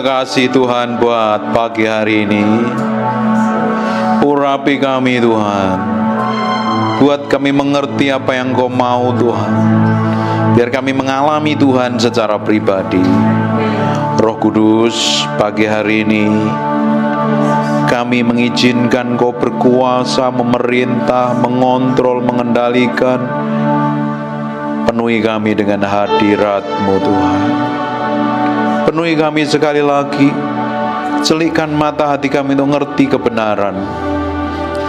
kasih Tuhan buat pagi hari ini. Urapi kami Tuhan, buat kami mengerti apa yang Kau mau Tuhan, biar kami mengalami Tuhan secara pribadi. Roh Kudus, pagi hari ini kami mengizinkan Kau berkuasa, memerintah, mengontrol, mengendalikan. Penuhi kami dengan hadirat-Mu Tuhan. Penuhi kami sekali lagi. Celikkan mata hati kami untuk ngerti kebenaran,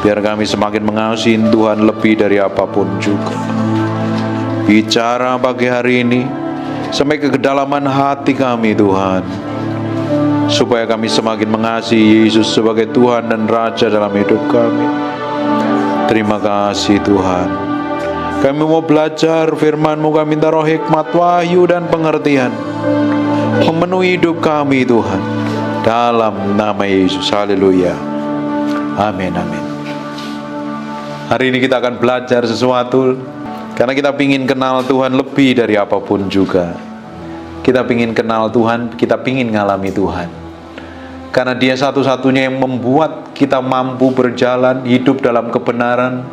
biar kami semakin mengasihi Tuhan lebih dari apapun juga. Bicara pagi hari ini sampai ke kedalaman hati kami Tuhan, supaya kami semakin mengasihi Yesus sebagai Tuhan dan Raja dalam hidup kami. Terima kasih Tuhan. Kami mau belajar firman-Mu, kami minta roh hikmat, wahyu dan pengertian memenuhi hidup kami Tuhan, dalam nama Yesus. Haleluya. Amin, amin. Hari ini kita akan belajar sesuatu, karena kita ingin kenal Tuhan lebih dari apapun juga. Kita ingin kenal Tuhan, kita ingin ngalami Tuhan, karena Dia satu-satunya yang membuat kita mampu berjalan, hidup dalam kebenaran,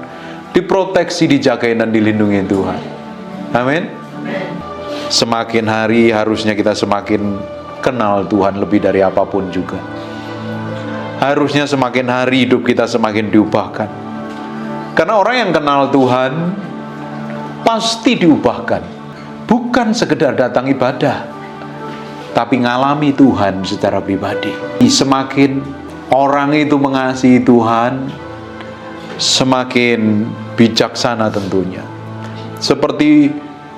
diproteksi, dijagain dan dilindungi Tuhan. Amin. Semakin hari harusnya kita semakin kenal Tuhan lebih dari apapun juga. Harusnya semakin hari hidup kita semakin diubahkan, karena orang yang kenal Tuhan pasti diubahkan. Bukan sekedar datang ibadah, tapi ngalami Tuhan secara pribadi. Semakin orang itu mengasihi Tuhan, semakin bijaksana tentunya. Seperti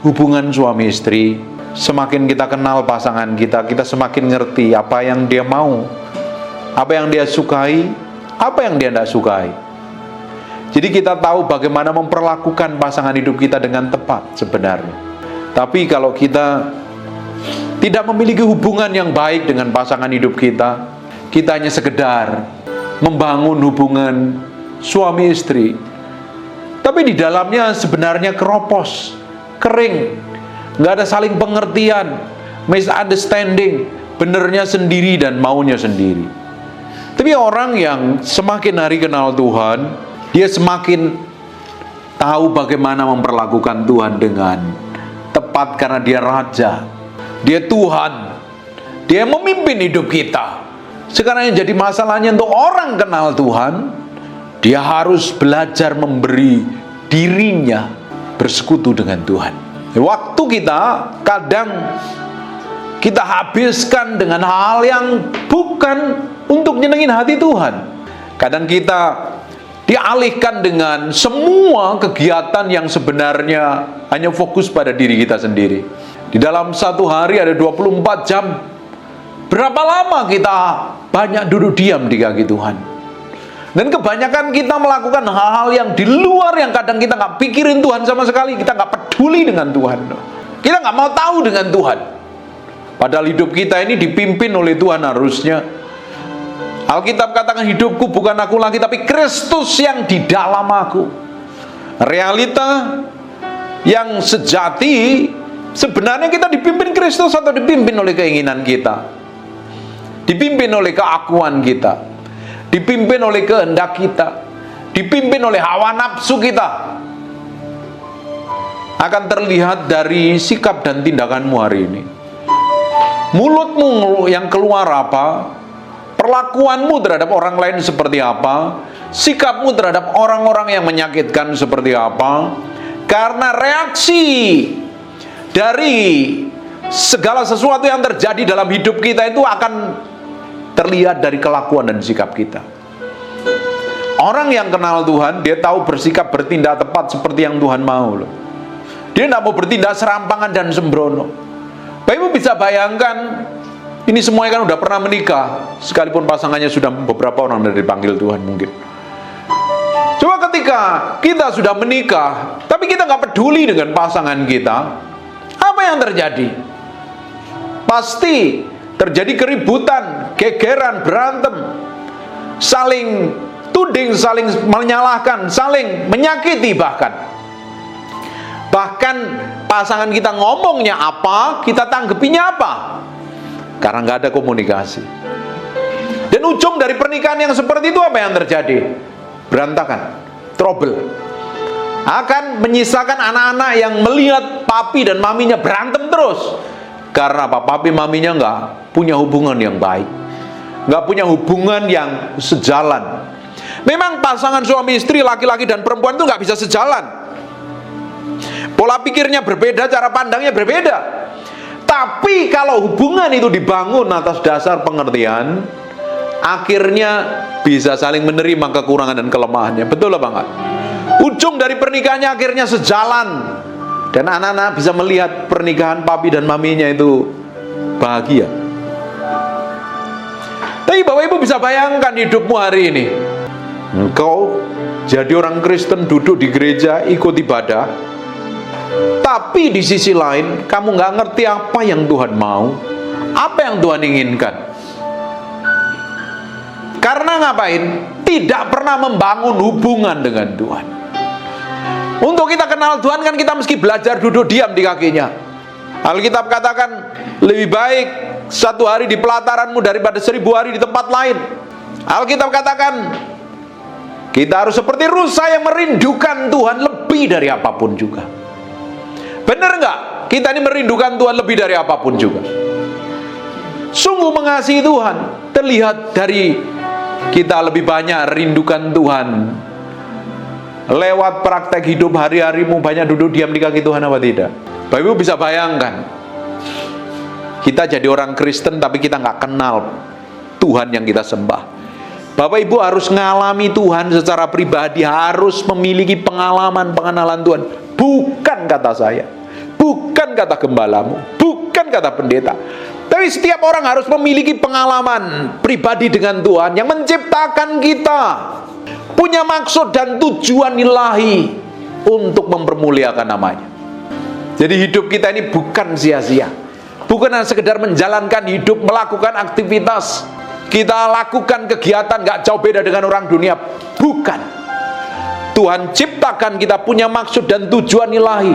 hubungan suami istri, semakin kita kenal pasangan kita, kita semakin ngerti apa yang dia mau, apa yang dia sukai, apa yang dia tidak sukai. Jadi kita tahu bagaimana memperlakukan pasangan hidup kita dengan tepat sebenarnya. Tapi kalau kita tidak memiliki hubungan yang baik dengan pasangan hidup kita, kita hanya sekedar membangun hubungan suami istri, tapi di dalamnya sebenarnya keropos, kering, nggak ada saling pengertian, misunderstanding, benernya sendiri dan maunya sendiri. Tapi orang yang semakin hari kenal Tuhan, dia semakin tahu bagaimana memperlakukan Tuhan dengan tepat, karena Dia Raja, Dia Tuhan, Dia memimpin hidup kita. Sekarang yang jadi masalahnya untuk orang kenal Tuhan, dia harus belajar memberi dirinya bersekutu dengan Tuhan. Waktu kita kadang kita habiskan dengan hal yang bukan untuk nyenengin hati Tuhan. Kadang kita dialihkan dengan semua kegiatan yang sebenarnya hanya fokus pada diri kita sendiri. Di dalam satu hari ada 24 jam. Berapa lama kita banyak duduk diam di kaki Tuhan? Dan kebanyakan kita melakukan hal-hal yang di luar, yang kadang kita nggak pikirin Tuhan sama sekali. Kita nggak peduli dengan Tuhan. Kita nggak mau tahu dengan Tuhan. Padahal hidup kita ini dipimpin oleh Tuhan harusnya. Alkitab katakan, hidupku bukan aku lagi, tapi Kristus yang di dalam aku. Realita yang sejati, sebenarnya kita dipimpin Kristus atau dipimpin oleh keinginan kita, dipimpin oleh keakuan kita, dipimpin oleh kehendak kita, dipimpin oleh hawa nafsu kita. Akan terlihat dari sikap dan tindakanmu hari ini. Mulutmu yang keluar apa, perlakuanmu terhadap orang lain seperti apa, sikapmu terhadap orang-orang yang menyakitkan seperti apa. Karena reaksi dari segala sesuatu yang terjadi dalam hidup kita itu akan terlihat dari kelakuan dan sikap kita. Orang yang kenal Tuhan, dia tahu bersikap, bertindak tepat seperti yang Tuhan mau loh. Dia tidak mau bertindak serampangan dan sembrono. Bapak Ibu bisa bayangkan, ini semuanya kan udah pernah menikah, sekalipun pasangannya sudah beberapa orang dari dipanggil Tuhan mungkin. Coba ketika kita sudah menikah, tapi kita nggak peduli dengan pasangan kita, apa yang terjadi? Pasti terjadi keributan, gegeran, berantem, saling tuding, saling menyalahkan, saling menyakiti bahkan. Bahkan pasangan kita ngomongnya apa, kita tanggepinya apa. karena nggak ada komunikasi. Dan ujung dari pernikahan yang seperti itu apa yang terjadi? Berantakan, trouble. Akan menyisakan anak-anak yang melihat papi dan maminya berantem terus. Karena apa? Papi maminya nggak punya hubungan yang baik, nggak punya hubungan yang sejalan. Memang pasangan suami istri, laki-laki dan perempuan itu nggak bisa sejalan. Pola pikirnya berbeda, cara pandangnya berbeda. Tapi kalau hubungan itu dibangun atas dasar pengertian, akhirnya bisa saling menerima kekurangan dan kelemahannya. Betul apa enggak? Ujung dari pernikahannya akhirnya sejalan. Dan anak-anak bisa melihat pernikahan papi dan maminya itu bahagia. Tapi Bapak Ibu bisa bayangkan hidupmu hari ini. Engkau jadi orang Kristen, duduk di gereja, ikut ibadah, tapi di sisi lain kamu nggak ngerti apa yang Tuhan mau, apa yang Tuhan inginkan. Karena ngapain? Tidak pernah membangun hubungan dengan Tuhan. Untuk kita kenal Tuhan kan kita mesti belajar duduk diam di kakinya. Alkitab katakan lebih baik 1 hari di pelataranmu daripada 1000 hari di tempat lain. Alkitab katakan kita harus seperti rusa yang merindukan Tuhan lebih dari apapun juga. Benar nggak? Kita ini merindukan Tuhan lebih dari apapun juga. Sungguh mengasihi Tuhan terlihat dari kita lebih banyak rindukan Tuhan. Lewat praktek hidup hari-harimu banyak duduk diam di kaki Tuhan apa tidak? Bapak Ibu bisa bayangkan, kita jadi orang Kristen tapi kita nggak kenal Tuhan yang kita sembah. Bapak Ibu harus ngalami Tuhan secara pribadi, harus memiliki pengalaman pengenalan Tuhan. Bukan kata saya, bukan kata gembalamu, bukan kata pendeta. Tapi setiap orang harus memiliki pengalaman pribadi dengan Tuhan yang menciptakan kita, punya maksud dan tujuan ilahi untuk mempermuliakan namanya. Jadi hidup kita ini bukan sia-sia, bukan hanya sekedar menjalankan hidup, melakukan aktivitas, kita lakukan kegiatan gak jauh beda dengan orang dunia. Bukan. Tuhan ciptakan kita punya maksud dan tujuan ilahi,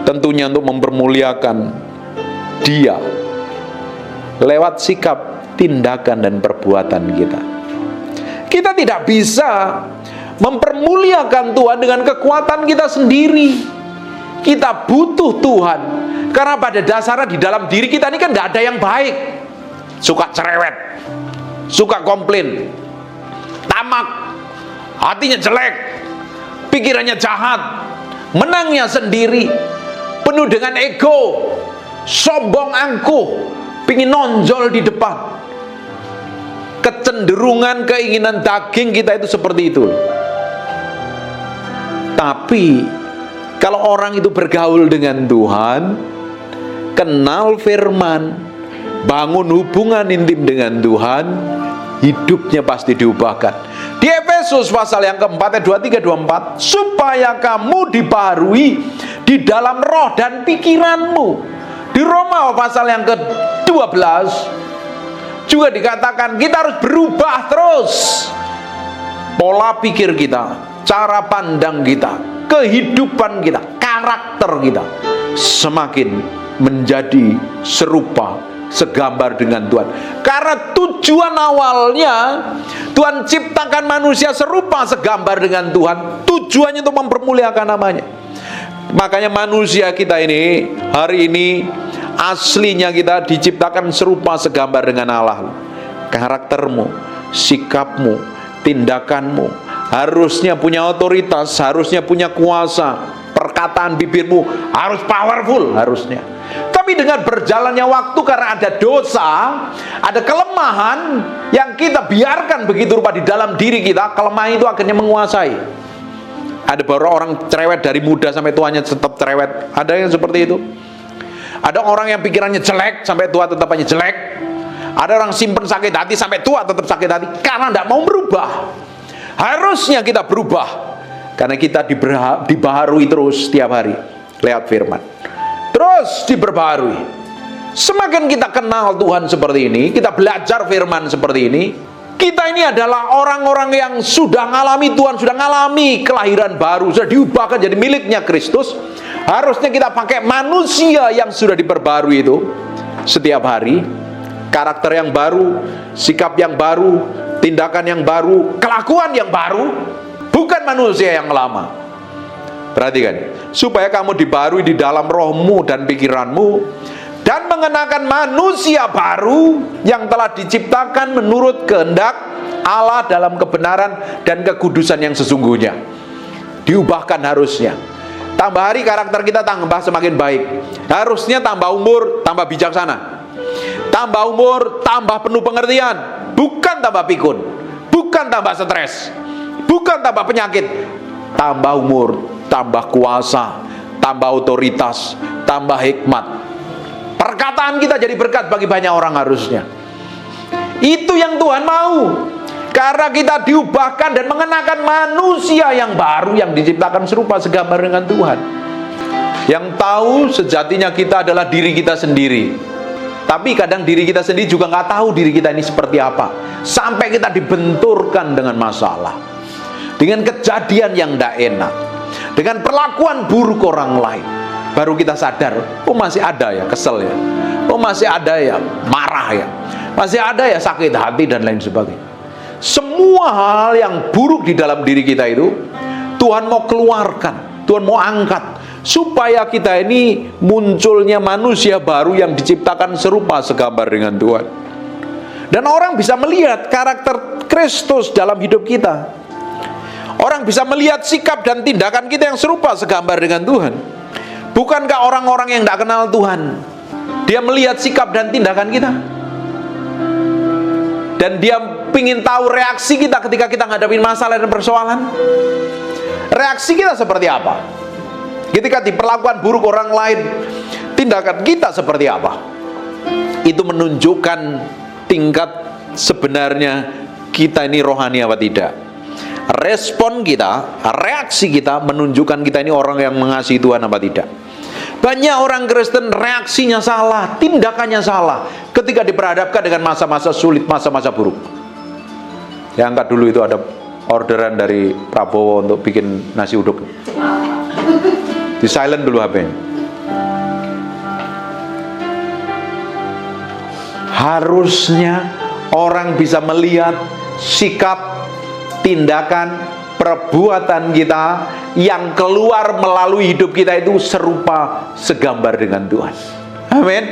tentunya untuk mempermuliakan Dia lewat sikap, tindakan dan perbuatan kita. Kita tidak bisa mempermuliakan Tuhan dengan kekuatan kita sendiri. Kita butuh Tuhan, karena pada dasarnya di dalam diri kita ini kan gak ada yang baik. Suka cerewet, suka komplain, tamak, hatinya jelek, pikirannya jahat, menangnya sendiri, penuh dengan ego, sombong angkuh, pingin nonjol di depan. Kecenderungan keinginan daging kita itu seperti itu. Tapi kalau orang itu bergaul dengan Tuhan, kenal firman, bangun hubungan intim dengan Tuhan, hidupnya pasti diubahkan. Di Efesus pasal yang keempat, 23-24, supaya kamu dibaharui di dalam roh dan pikiranmu. Di Roma pasal yang ke-12 juga dikatakan kita harus berubah terus. Pola pikir kita, cara pandang kita, kehidupan kita, karakter kita semakin menjadi serupa, segambar dengan Tuhan. Karena tujuan awalnya Tuhan ciptakan manusia serupa, segambar dengan Tuhan. Tujuannya untuk mempermuliakan namanya. Makanya manusia kita ini hari ini aslinya kita diciptakan serupa segambar dengan Allah. Karaktermu, sikapmu, tindakanmu harusnya punya otoritas, harusnya punya kuasa. Perkataan bibirmu harus powerful harusnya. Tapi dengan berjalannya waktu karena ada dosa, ada kelemahan yang kita biarkan begitu rupa di dalam diri kita, kelemahan itu akhirnya menguasai. Ada beberapa orang cerewet dari muda sampai tuanya tetap cerewet. Ada yang seperti itu. Ada orang yang pikirannya jelek sampai tua tetap aja jelek. Ada orang simpen sakit hati sampai tua tetap sakit hati karena tidak mau berubah. Harusnya kita berubah karena kita dibaharui terus setiap hari lewat firman. Terus diperbaharui. Semakin kita kenal Tuhan seperti ini, kita belajar firman seperti ini, kita ini adalah orang-orang yang sudah ngalami Tuhan, sudah ngalami kelahiran baru, sudah diubahkan jadi miliknya Kristus. Harusnya kita pakai manusia yang sudah diperbarui itu setiap hari, karakter yang baru, sikap yang baru, tindakan yang baru, kelakuan yang baru, bukan manusia yang lama. Perhatikan, supaya kamu dibarui di dalam rohmu dan pikiranmu, dan mengenakan manusia baru yang telah diciptakan menurut kehendak Allah dalam kebenaran dan kekudusan yang sesungguhnya. Diubahkan harusnya. Tambah hari karakter kita tambah semakin baik. Harusnya tambah umur, tambah bijaksana. Tambah umur, tambah penuh pengertian. Bukan tambah pikun, bukan tambah stres, bukan tambah penyakit. Tambah umur, tambah kuasa, tambah otoritas, tambah hikmat. Perkataan kita jadi berkat bagi banyak orang harusnya. Itu yang Tuhan mau. Karena kita diubahkan dan mengenakan manusia yang baru yang diciptakan serupa segambar dengan Tuhan. Yang tahu sejatinya kita adalah diri kita sendiri. Tapi kadang diri kita sendiri juga nggak tahu diri kita ini seperti apa. Sampai kita dibenturkan dengan masalah, dengan kejadian yang tidak enak, dengan perlakuan buruk orang lain. Baru kita sadar, oh masih ada ya kesel ya, oh masih ada ya marah ya, masih ada ya sakit hati dan lain sebagainya. Semua hal yang buruk di dalam diri kita itu Tuhan mau keluarkan, Tuhan mau angkat, supaya kita ini munculnya manusia baru yang diciptakan serupa segambar dengan Tuhan. Dan orang bisa melihat karakter Kristus dalam hidup kita. Orang bisa melihat sikap dan tindakan kita yang serupa segambar dengan Tuhan. Bukankah orang-orang yang tidak kenal Tuhan, dia melihat sikap dan tindakan kita, dan dia ingin tahu reaksi kita ketika kita ngadapin masalah dan persoalan? Reaksi kita seperti apa? Ketika diperlakukan buruk orang lain, tindakan kita seperti apa? Itu menunjukkan tingkat sebenarnya kita ini rohani apa tidak. Respon kita, reaksi kita menunjukkan kita ini orang yang mengasihi Tuhan apa tidak. Banyak orang Kristen reaksinya salah, tindakannya salah ketika diperhadapkan dengan masa-masa sulit, masa-masa buruk. Yang angkat dulu itu ada orderan dari Prabowo untuk bikin nasi uduk. Di silent dulu HP-nya. Harusnya orang bisa melihat sikap, tindakan, perbuatan kita yang keluar melalui hidup kita itu serupa segambar dengan Tuhan. Amin.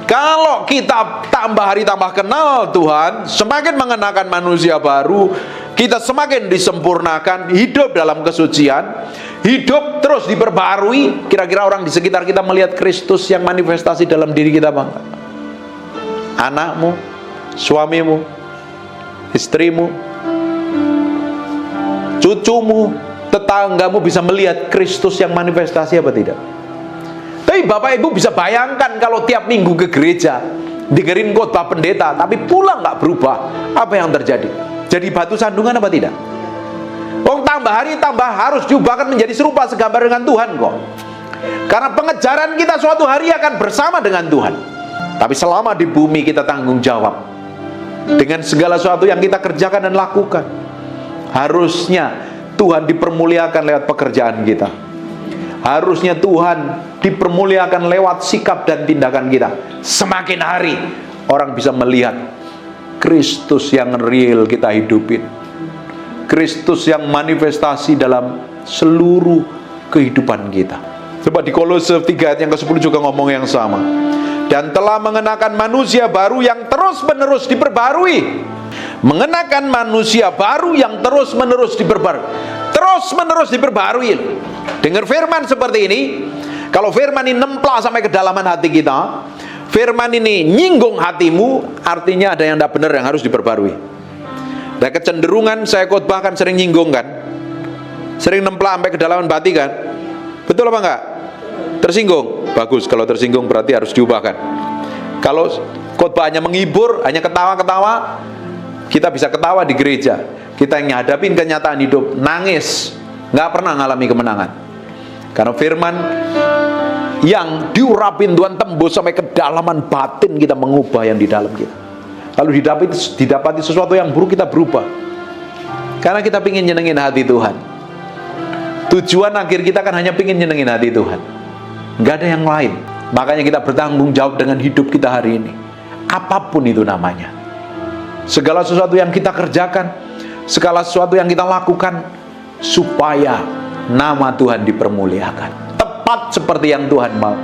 Kalau kita tambah hari tambah kenal Tuhan, semakin mengenakan manusia baru, kita semakin disempurnakan, hidup dalam kesucian, hidup terus diperbarui. Kira-kira orang di sekitar kita melihat Kristus yang manifestasi dalam diri kita, Bang? Anakmu, suamimu, istrimu, cucumu, tetanggamu bisa melihat Kristus yang manifestasi apa tidak? Tapi Bapak Ibu bisa bayangkan kalau tiap minggu ke gereja dengerin khotbah pendeta tapi pulang nggak berubah, apa yang terjadi? Jadi batu sandungan apa tidak? Wong tambah hari tambah harus diubahkan menjadi serupa segambar dengan Tuhan kok. Karena pengejaran kita suatu hari akan bersama dengan Tuhan. Tapi selama di bumi kita tanggung jawab dengan segala sesuatu yang kita kerjakan dan lakukan. Harusnya Tuhan dipermuliakan lewat pekerjaan kita. Harusnya Tuhan dipermuliakan lewat sikap dan tindakan kita. Semakin hari orang bisa melihat Kristus yang real kita hidupin, Kristus yang manifestasi dalam seluruh kehidupan kita. Coba di Kolose 3 ayat yang ke-10 juga ngomong yang sama. Dan telah mengenakan manusia baru yang terus-menerus diperbarui. Mengenakan manusia baru yang terus-menerus diperbarui. Terus-menerus diperbarui. Dengar firman seperti ini. Kalau firman ini nempel sampai kedalaman hati kita, firman ini nyinggung hatimu, artinya ada yang tidak benar yang harus diperbarui. Dan kecenderungan saya khotbahkan sering nyinggung kan, sering nempel sampai kedalaman hati kan. Betul apa enggak? Tersinggung? Bagus, kalau tersinggung berarti harus diubahkan. Kalau khotbahnya menghibur, hanya ketawa-ketawa, kita bisa ketawa di gereja. Kita yang ngadapin kenyataan hidup, nangis, nggak pernah ngalami kemenangan. Karena firman yang diurapin Tuhan tembus sampai kedalaman batin kita, mengubah yang di dalam kita. Kalau didapati sesuatu yang buruk, kita berubah. Karena kita pingin nyenengin hati Tuhan. Tujuan akhir kita kan hanya pingin nyenengin hati Tuhan, nggak ada yang lain. Makanya kita bertanggung jawab dengan hidup kita hari ini. apapun itu namanya. Segala sesuatu yang kita kerjakan, segala sesuatu yang kita lakukan, supaya nama Tuhan dipermuliakan. Tepat seperti yang Tuhan mau.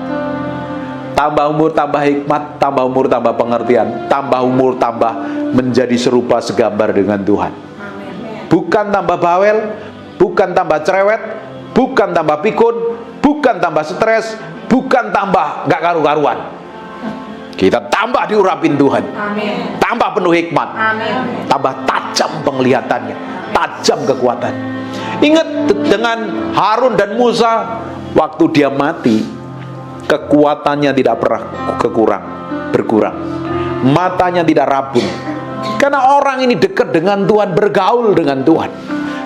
Tambah umur, tambah hikmat, tambah umur, tambah pengertian, tambah umur, tambah menjadi serupa segambar dengan Tuhan. Bukan tambah bawel, bukan tambah cerewet, bukan tambah pikun, bukan tambah stres, bukan tambah gak karu-karuan. Kita tambah diurapin Tuhan. Amin. Tambah penuh hikmat. Amin. Tambah tajam penglihatannya, tajam kekuatan. Ingat dengan Harun dan Musa, waktu dia mati, kekuatannya tidak pernah berkurang. Matanya tidak rabun. Karena orang ini dekat dengan Tuhan, bergaul dengan Tuhan.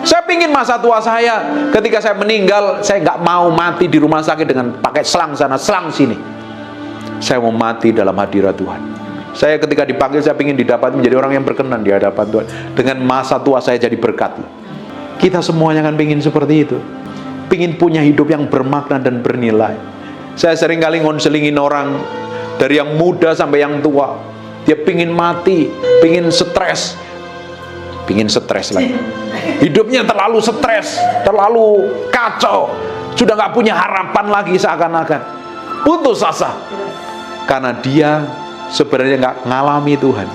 Saya pingin masa tua saya, ketika saya meninggal, saya nggak mau mati di rumah sakit dengan pakai selang sana, selang sini. Saya mau mati dalam hadirat Tuhan. Saya ketika dipanggil, saya pingin didapat menjadi orang yang berkenan di hadapan Tuhan. Dengan masa tua saya jadi berkat. Kita semuanya kan pingin seperti itu. Pingin punya hidup yang bermakna dan bernilai. Saya sering kali ngonselingin orang, dari yang muda sampai yang tua. Dia pingin mati, pingin stres lagi. Hidupnya terlalu stres, terlalu kacau, sudah gak punya harapan lagi seakan-akan putus asa. Karena dia sebenarnya gak ngalami Tuhan.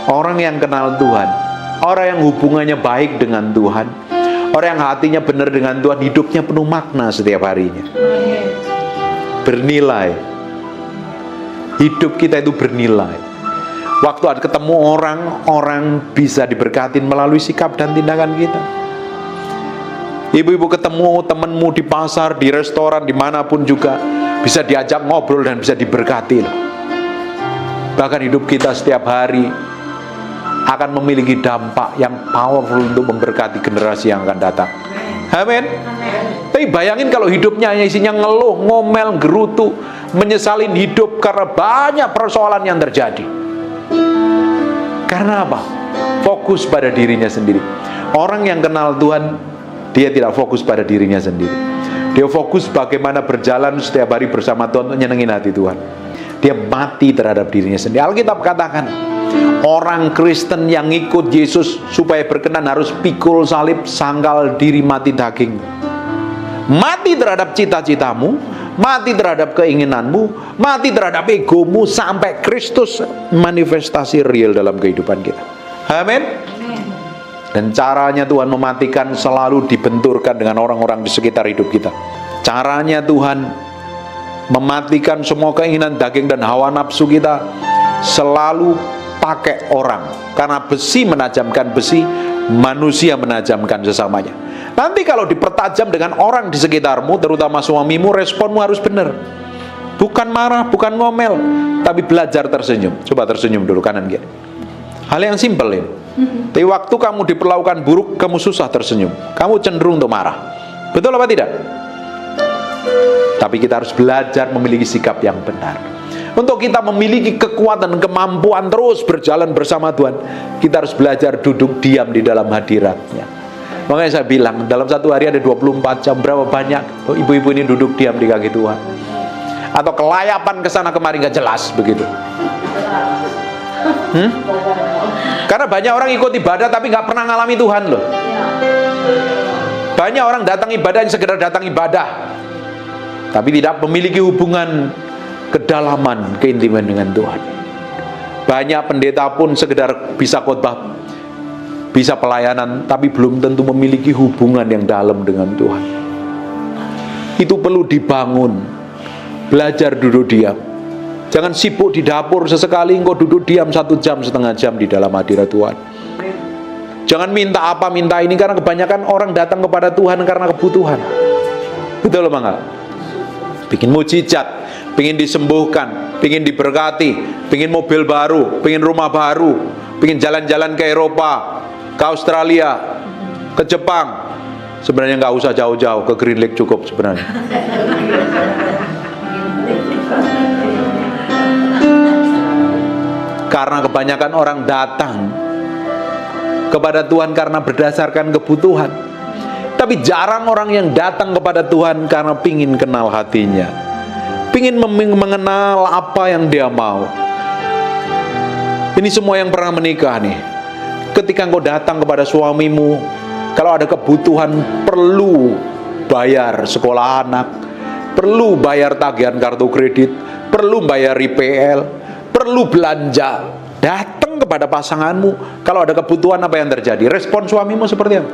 Orang yang kenal Tuhan, orang yang hubungannya baik dengan Tuhan, orang yang hatinya benar dengan Tuhan, hidupnya penuh makna setiap harinya, bernilai. Hidup kita itu bernilai. Waktu ketemu orang bisa diberkatin melalui sikap dan tindakan kita. Ibu-ibu ketemu temanmu di pasar, di restoran, dimanapun juga, bisa diajak ngobrol dan bisa diberkati. Bahkan hidup kita setiap hari akan memiliki dampak yang powerful untuk memberkati generasi yang akan datang. Amin. Tapi bayangin kalau hidupnya isinya ngeluh, ngomel, gerutu, menyesalin hidup karena banyak persoalan yang terjadi. Karena apa? Fokus pada dirinya sendiri. Orang yang kenal Tuhan, dia tidak fokus pada dirinya sendiri. Dia fokus bagaimana berjalan setiap hari bersama Tuhan untuk nyenengin hati Tuhan. Dia mati terhadap dirinya sendiri. Alkitab katakan, orang Kristen yang ikut Yesus supaya berkenan harus pikul salib, sangkal diri, mati daging. Mati terhadap cita-citamu, mati terhadap keinginanmu, mati terhadap egomu, sampai Kristus manifestasi real dalam kehidupan kita. Amin. Dan caranya Tuhan mematikan selalu dibenturkan dengan orang-orang di sekitar hidup kita. Caranya Tuhan mematikan semua keinginan daging dan hawa nafsu kita selalu pakai orang. Karena besi menajamkan besi, manusia menajamkan sesamanya. Nanti kalau dipertajam dengan orang di sekitarmu, terutama suamimu, responmu harus benar. Bukan marah, bukan ngomel, tapi belajar tersenyum. Coba tersenyum dulu kanan kiri. Hal yang simpel ini. Tapi waktu kamu diperlakukan buruk, kamu susah tersenyum. Kamu cenderung untuk marah. Betul apa tidak? Tapi kita harus belajar memiliki sikap yang benar. Untuk kita memiliki kekuatan, kemampuan terus berjalan bersama Tuhan, kita harus belajar duduk diam di dalam hadirat-Nya. Makanya saya bilang, dalam satu hari ada 24 jam, berapa banyak ibu-ibu ini duduk diam di kaki Tuhan? Atau kelayapan kesana kemari gak jelas begitu? Karena banyak orang ikut ibadah tapi gak pernah ngalami Tuhan loh. Banyak orang datang ibadah hanya sekedar datang ibadah, tapi tidak memiliki hubungan kedalaman, keintiman dengan Tuhan. Banyak pendeta pun sekedar bisa khotbah, bisa pelayanan, tapi belum tentu memiliki hubungan yang dalam dengan Tuhan. Itu perlu dibangun. Belajar duduk diam. Jangan sibuk di dapur, sesekali engkau duduk diam 1 jam, setengah jam di dalam hadirat Tuhan. Jangan minta apa, minta ini, karena kebanyakan orang datang kepada Tuhan karena kebutuhan. Betul apa enggak? Bikin mujizat, pingin disembuhkan, pingin diberkati, pingin mobil baru, pingin rumah baru, pingin jalan-jalan ke Eropa, ke Australia, ke Jepang. Sebenarnya nggak usah jauh-jauh, ke Green Lake cukup sebenarnya. Karena kebanyakan orang datang kepada Tuhan karena berdasarkan kebutuhan. Tapi jarang orang yang datang kepada Tuhan karena pingin kenal hatinya, pingin mengenal apa yang dia mau, Ini semua yang pernah menikah nih. Ketika engkau datang kepada suamimu, kalau ada kebutuhan perlu bayar sekolah anak, perlu bayar tagihan kartu kredit, perlu bayar IPL, perlu belanja, datang kepada pasanganmu. Kalau ada kebutuhan, apa yang terjadi? Respon suamimu seperti apa?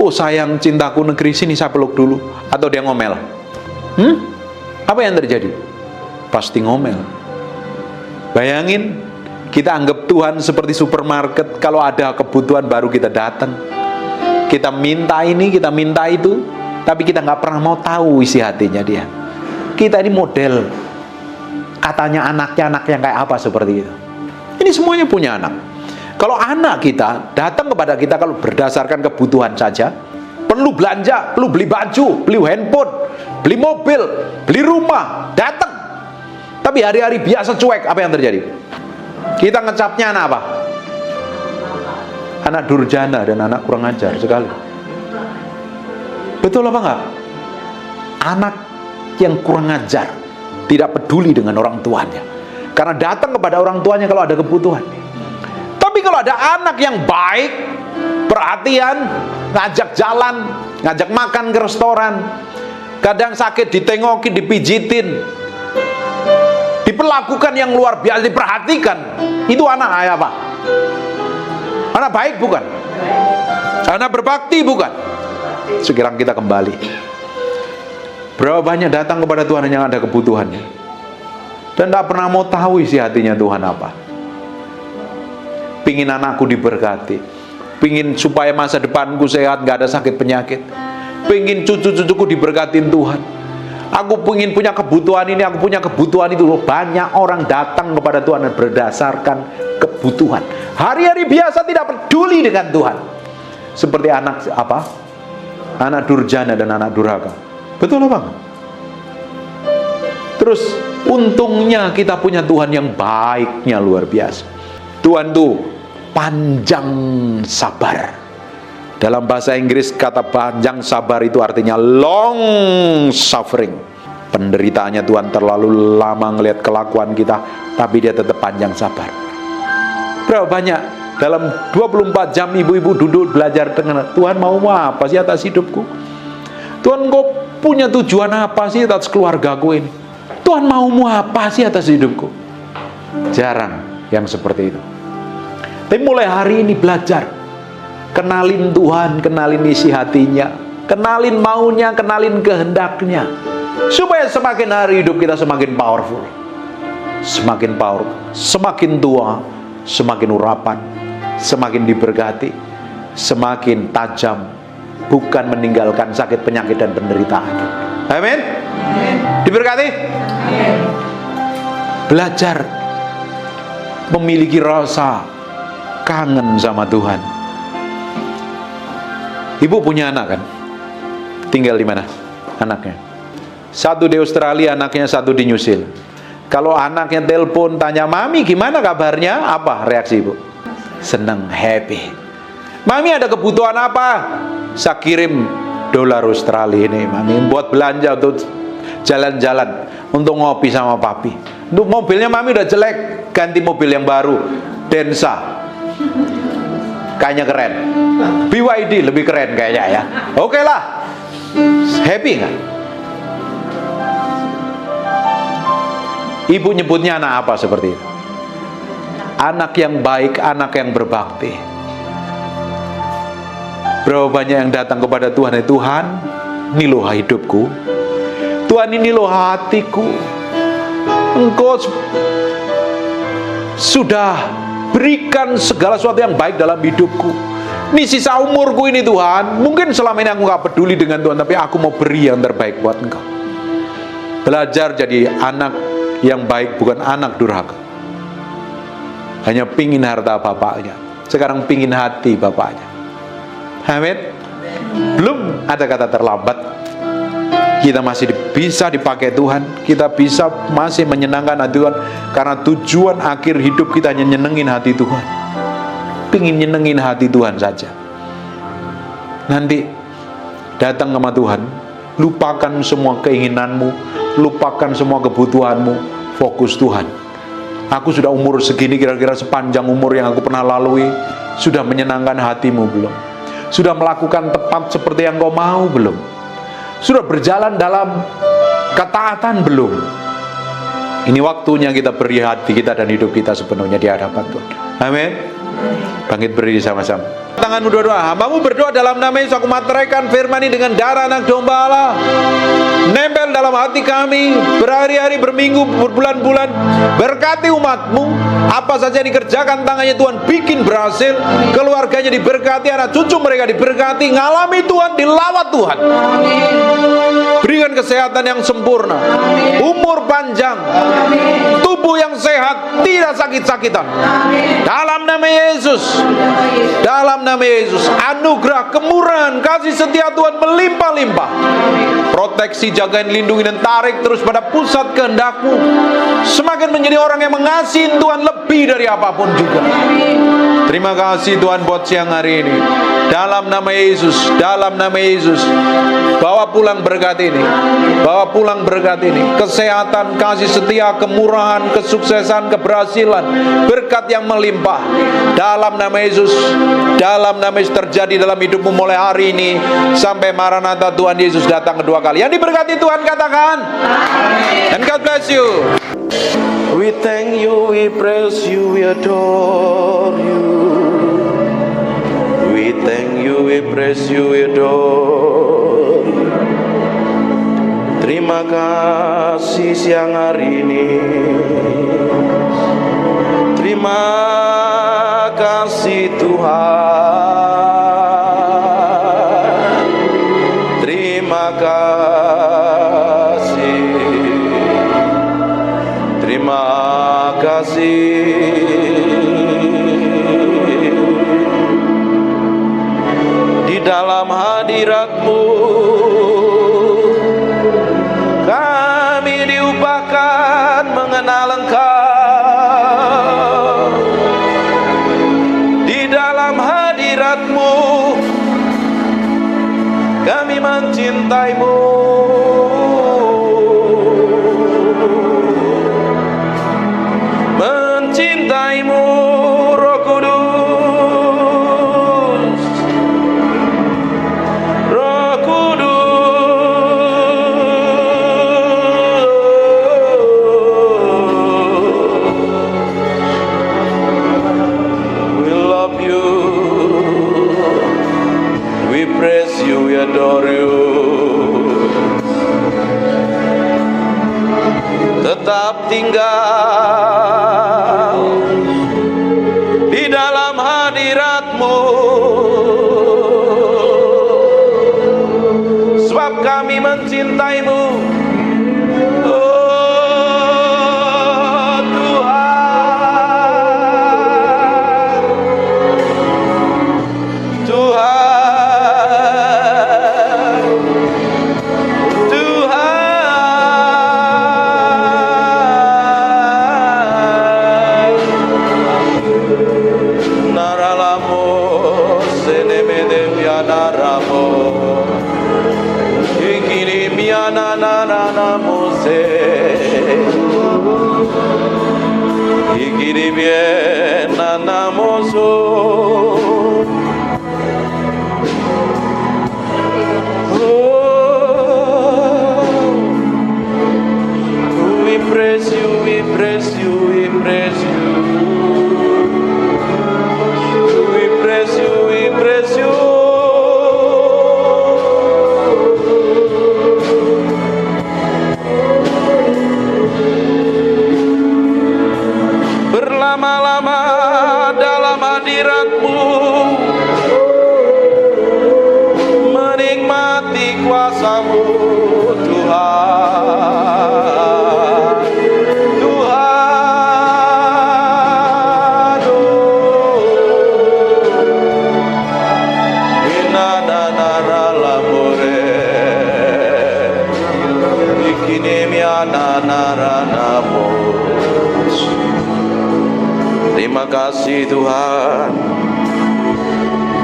Oh sayang, cintaku, negeri sini saya peluk dulu. Atau dia ngomel? Apa yang terjadi? Pasti ngomel. Bayangin, kita anggap Tuhan seperti supermarket. Kalau ada kebutuhan baru kita datang, kita minta ini, kita minta itu, tapi kita nggak pernah mau tahu isi hatinya dia. Kita ini model, katanya anaknya anak yang kayak apa seperti itu. Ini semuanya punya anak. Kalau anak kita datang kepada kita, kalau berdasarkan kebutuhan saja, perlu belanja, perlu beli baju, beli handphone, beli mobil, beli rumah, datang. Tapi hari-hari biasa cuek, apa yang terjadi? Kita ngecapnya anak apa? Anak durjana dan anak kurang ajar sekali. Betul apa enggak? Anak yang kurang ajar, tidak peduli dengan orang tuanya, karena datang kepada orang tuanya kalau ada kebutuhan. Tapi kalau ada anak yang baik, perhatian, ngajak jalan, ngajak makan ke restoran, kadang sakit ditengokin, dipijitin, diperlakukan yang luar biasa, diperhatikan, itu anak apa? Anak baik bukan? Anak berbakti bukan? Sekarang kita kembali. Berapa banyak datang kepada Tuhan yang ada kebutuhannya dan tidak pernah mau tahu isi hatinya Tuhan apa. Pingin anakku diberkati, pingin supaya masa depanku sehat, gak ada sakit penyakit, pingin cucu-cucuku diberkatin Tuhan. Aku pingin punya kebutuhan ini, aku punya kebutuhan itu. Banyak orang datang kepada Tuhan berdasarkan kebutuhan. Hari-hari biasa tidak peduli dengan Tuhan. Seperti anak apa? Anak durjana dan anak durhaka. Betul apa? Terus untungnya kita punya Tuhan yang baiknya luar biasa. Tuhan tuh panjang sabar. Dalam bahasa Inggris kata panjang sabar itu artinya long suffering. Penderitaannya Tuhan terlalu lama ngelihat kelakuan kita, tapi dia tetap panjang sabar. Berapa banyak dalam 24 jam ibu-ibu duduk belajar dengan Tuhan mau apa sih atas hidupku? Tuhan kau punya tujuan apa sih atas keluargaku ini? Tuhan maumu apa sih atas hidupku? Jarang yang seperti itu. Tapi mulai hari ini belajar, kenalin Tuhan, kenalin isi hatinya, kenalin maunya, kenalin kehendaknya, supaya semakin hari hidup kita semakin powerful, semakin powerful, semakin tua, semakin urapan, semakin diberkati, semakin tajam, bukan meninggalkan sakit, penyakit, dan penderitaan. Amin. Diberkati. Belajar memiliki rasa kangen sama Tuhan. Ibu punya anak kan? Tinggal di mana anaknya? Satu di Australia, anaknya satu di New Zealand. Kalau anaknya telepon tanya, "Mami gimana kabarnya?" Apa reaksi ibu? Senang, happy. "Mami ada kebutuhan apa?" "Saya kirim dolar Australia ini, Mami, buat belanja untuk jalan-jalan, untuk ngopi sama papi. Untuk mobilnya Mami udah jelek, ganti mobil yang baru, Densa. Kayaknya keren. BYD lebih keren kayaknya ya. Oke lah. Happy nggak? Ibu nyebutnya anak apa seperti itu? Anak yang baik, anak yang berbakti. Berapa banyak yang datang kepada Tuhan, Tuhan, ini loh hidupku, Tuhan ini loh hatiku, Engkau sudah berikan segala sesuatu yang baik dalam hidupku. Ini sisa umurku ini Tuhan, mungkin selama ini aku gak peduli dengan Tuhan, tapi aku mau beri yang terbaik buat Engkau. Belajar jadi anak yang baik, bukan anak durhaka. Hanya pingin harta bapaknya, sekarang pingin hati bapaknya. Amin. Belum ada kata terlambat. Kita masih bisa dipakai Tuhan, kita bisa masih menyenangkan hati Tuhan, karena tujuan akhir hidup kita hanya nyenengin hati Tuhan. Pingin nyenengin hati Tuhan saja. Nanti datang sama Tuhan, lupakan semua keinginanmu, lupakan semua kebutuhanmu, fokus Tuhan. Aku sudah umur segini, kira-kira sepanjang umur yang aku pernah lalui, sudah menyenangkan hatimu belum? Sudah melakukan tepat seperti yang kau mau belum? Sudah berjalan dalam ketaatan belum? Ini waktunya kita beri hati kita dan hidup kita sepenuhnya di hadapan Tuhan. Amin. Bangkit berdiri sama-sama. Tanganmu doa-doa. Hambamu berdoa dalam nama Yesus, aku materaikan firman ini dengan darah anak domba Allah. Nempel dalam hati kami, berhari-hari, berminggu, berbulan-bulan. Berkati umatmu, apa saja yang dikerjakan tangannya Tuhan bikin berhasil. Keluarganya diberkati, anak cucu mereka diberkati. Ngalami Tuhan, dilawat Tuhan. Berikan kesehatan yang sempurna, umur panjang, tubuh yang sehat, tidak sakit-sakitan. Dalam nama Yesus, dalam nama Yesus, anugerah, kemurahan, kasih setia Tuhan melimpah-limpah. Proteksi, jagain, lindungi, dan tarik terus pada pusat kehendak-Mu. Semakin menjadi orang yang mengasihi Tuhan lebih dari apapun juga. Terima kasih Tuhan buat siang hari ini. Dalam nama Yesus, dalam nama Yesus, bawa pulang berkat ini, bawa pulang berkat ini. Kesehatan, kasih setia, kemurahan, kesuksesan, keberhasilan, berkat yang melimpah. Dalam nama Yesus, dalam nama Yesus terjadi dalam hidupmu mulai hari ini sampai Maranatha Tuhan Yesus datang kedua kali. Yang diberkati Tuhan katakan amin. And God bless you. We thank you, we praise you, we adore you. We thank you, we praise you, we adore you. Terima kasih siang hari ini. Terima kasih Tuhan. Terima kasih. Terima kasih. Di dalam hadirat-Mu kami diubahkan mengenal Engkau. Di dalam hadirat-Mu kami mencintai-Mu. Mencintaimu, Roh Kudus. Roh Kudus. We love you. We praise you, we adore you. Tetap tinggal di dalam hadirat-Mu, sebab kami mencintai-Mu. Oh Tuhan, Tuhan, Tuhan. Naralamo senemede pianaramo. Ikini miana nanamo se. Ikini biena namoso. We praise you, we praise you, we praise you. We praise you, we praise you. Berlama-lama dalam hadirat-Mu, menikmati kuasa-Mu, Tuhan. Tuhan, oh. Inananaramore, ikinemiananaranamos. Terima kasih Tuhan.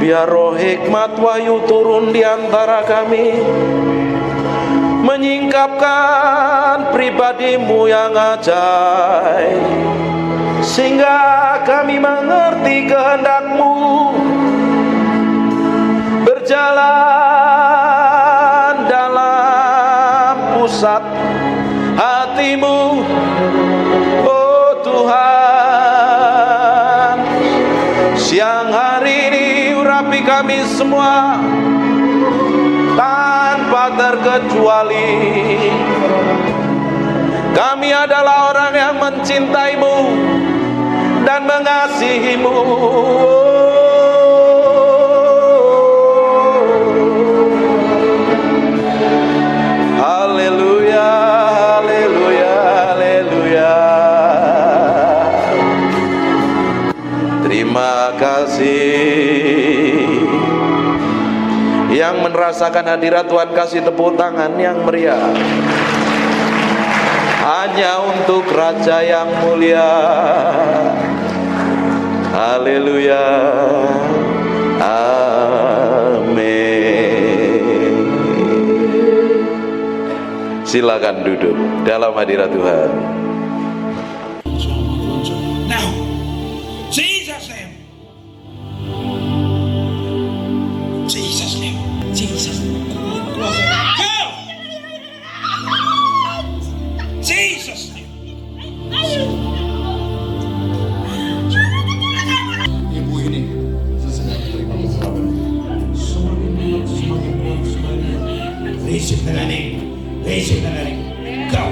Biar roh hikmat wahyu turun di antara kami, menyingkapkan pribadi-Mu yang ajaib. sehingga kami mengerti kehendak-Mu, berjalan dalam pusat hati-Mu, oh Tuhan. Siang hari ini urapi kami semua tanpa terkecuali. Kami adalah orang yang mencintai-Mu dan mengasihi-Mu. Haleluya, haleluya, haleluya. Terima kasih. Yang merasakan hadirat Tuhan kasih tepuk tangan yang meriah. Hanya untuk Raja yang mulia. Haleluya. Amin. Silakan duduk dalam hadirat Tuhan. Now, Jesus name. Jesus name. Jesus name. Go. Jesus name. Ibu ini sesedang terima pengharapan. Semakin Receive the name. Receive the name. Go.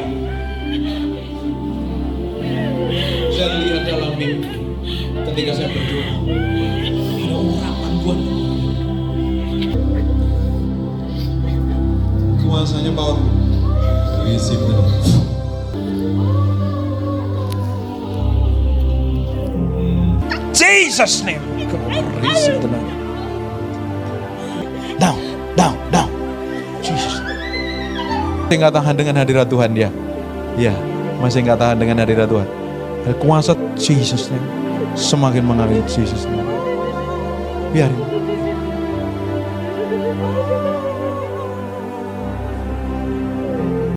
Saya lihat dalam mimpi ketika saya berdoa, ada urapan Tuhan. Kuasanya power. Receive the name. Jesus name. Receive the name. Down. Jesus. Masih nggak tahan dengan hadirat Tuhan ya? Ya, masih nggak tahan dengan hadirat Tuhan. Kuasa Jesus name semakin mengalir Jesus name. Biarin.